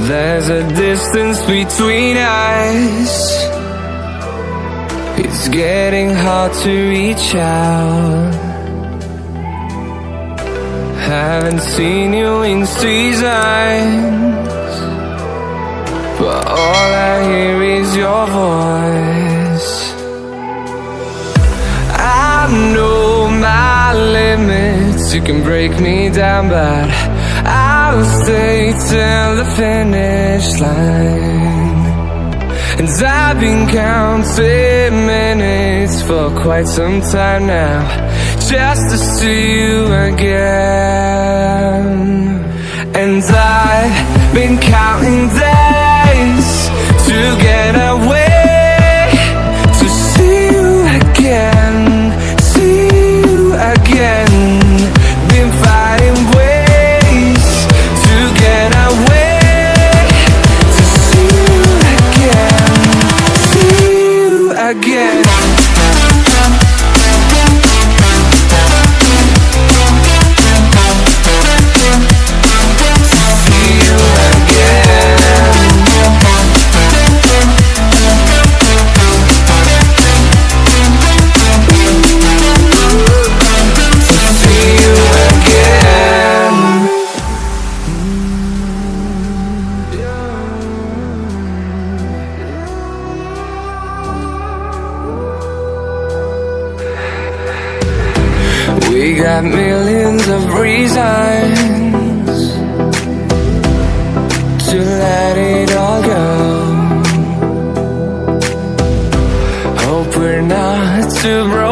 There's a distance between us. It's getting hard to reach out. Haven't seen you in seasons, but all I hear is your voice. I know my limits, you can break me down, but I'll stay till the finish line. And I've been counting minutes for quite some time now, just to see you again. And I've been counting days to get away, to see you again, see you again. Been fighting ways to get away, to see you again, see you again. We got millions of reasons to let it all go. Hope we're not too bright.